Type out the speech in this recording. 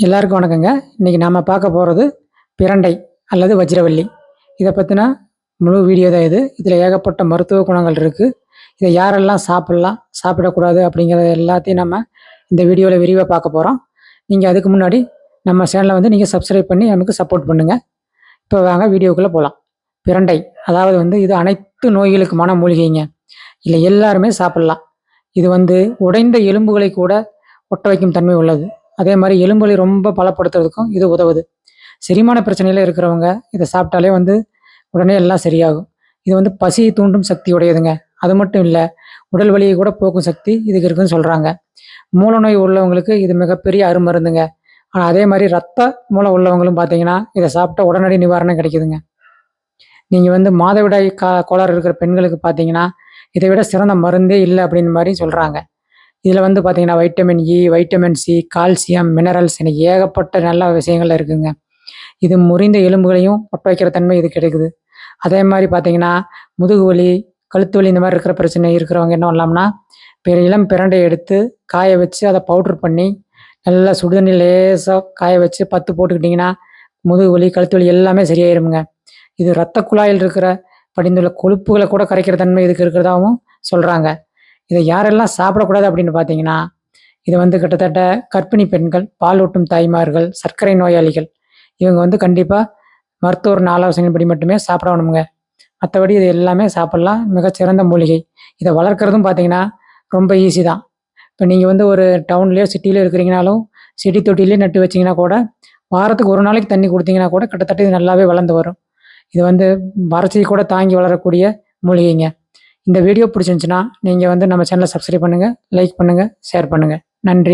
எல்லாருக்கும் வணக்கங்க. இன்னைக்கு நாம பார்க்க போகிறது பிரண்டை அல்லது வஜ்ரவள்ளி. இதை பற்றின முழு வீடியோ தான் இது. இதில் ஏகப்பட்ட மருத்துவ குணங்கள் இருக்குது. இதை யாரெல்லாம் சாப்பிட்லாம், சாப்பிடக்கூடாது அப்படிங்கிறத எல்லாத்தையும் நம்ம இந்த வீடியோவில் விரிவாக பார்க்க போகிறோம். நீங்கள் அதுக்கு முன்னாடி நம்ம சேனலை நீங்கள் சப்ஸ்கிரைப் பண்ணி நமக்கு சப்போர்ட் பண்ணுங்கள். இப்போ வாங்க வீடியோக்குள்ளே போகலாம். பிரண்டை அதாவது இது அனைத்து நோய்களுக்குமான மூலிகைங்க. இல்லை எல்லாருமே சாப்பிட்லாம். இது உடைந்த எலும்புகளை கூட ஒட்ட வைக்கும் தன்மை உள்ளது. அதே மாதிரி எலும்புகளை ரொம்ப பலப்படுத்துறதுக்கும் இது உதவுது. செரிமான பிரச்சனையில் இருக்கிறவங்க இதை சாப்பிட்டாலே உடனே எல்லாம் சரியாகும். இது பசியை தூண்டும் சக்தி உடையதுங்க. அது மட்டும் இல்லை, உடல் வலியை கூட போக்கும் சக்தி இதுக்கு இருக்குன்னு சொல்கிறாங்க. மூல நோய் உள்ளவங்களுக்கு இது மிகப்பெரிய அருமருந்துங்க. ஆனால் அதே மாதிரி ரத்த மூலம் உள்ளவங்களும் பார்த்தீங்கன்னா இதை சாப்பிட்டா உடனடி நிவாரணம் கிடைக்குதுங்க. நீங்கள் மாதவிடாய் கோளாறு இருக்கிற பெண்களுக்கு பார்த்தீங்கன்னா இதை விட சிறந்த மருந்தே இல்லை அப்படின்னு மாதிரி சொல்கிறாங்க. இதில் பார்த்தீங்கன்னா vitamin E, vitamin C, calcium, minerals என ஏகப்பட்ட நல்ல விஷயங்கள் இருக்குங்க. இது முறிந்த எலும்புகளையும் ஒட்ட வைக்கிற தன்மை இது கிடைக்குது. அதே மாதிரி பார்த்தீங்கன்னா முதுகு வலி, கழுத்து வலி இந்த மாதிரி இருக்கிற பிரச்சனை இருக்கிறவங்க என்ன பண்ணலாம்னா இளம் பிரண்டையை எடுத்து காய வச்சு அதை பவுட்ரு பண்ணி நல்லா சுடுதண்ணி லேசாக காய வச்சு 10 போட்டுக்கிட்டிங்கன்னா முதுகு வலி, கழுத்து வலி எல்லாமே சரியாயிருமுங்க. இது இரத்த குழாயில் இருக்கிற படிந்துள்ள கொழுப்புகளை கூட கரைக்கிற தன்மை இதுக்கு இருக்கிறதாகவும் சொல்கிறாங்க. இதை யாரெல்லாம் சாப்பிடக்கூடாது அப்படின்னு பார்த்தீங்கன்னா இது கிட்டத்தட்ட கர்ப்பிணி பெண்கள், பாலூட்டும் தாய்மார்கள், சர்க்கரை நோயாளிகள் இவங்க கண்டிப்பாக மருத்துவர் ஆலோசனைப்படி மட்டுமே சாப்பிடணுங்க. மற்றபடி இது எல்லாமே சாப்பிட்லாம். மிகச்சிறந்த மூலிகை. இதை வளர்க்குறதும் பார்த்தீங்கன்னா ரொம்ப ஈஸி தான். இப்போ நீங்கள் ஒரு டவுன்லேயோ சிட்டிலேயோ இருக்கிறீங்கனாலும் செடி தொட்டிலே நட்டு வச்சிங்கன்னா கூட வாரத்துக்கு ஒரு நாளைக்கு தண்ணி கொடுத்தீங்கன்னா கூட கிட்டத்தட்ட இது நல்லாவே வளர்ந்து வரும். இது வறட்சியை கூட தாங்கி வளரக்கூடிய மூலிகைங்க. இந்த வீடியோ பிடிச்சிருந்துச்சுன்னா நீங்கள் நம்ம சேனலை சப்ஸ்கிரைப் பண்ணுங்கள், லைக் பண்ணுங்கள், ஷேர் பண்ணுங்கள். நன்றி.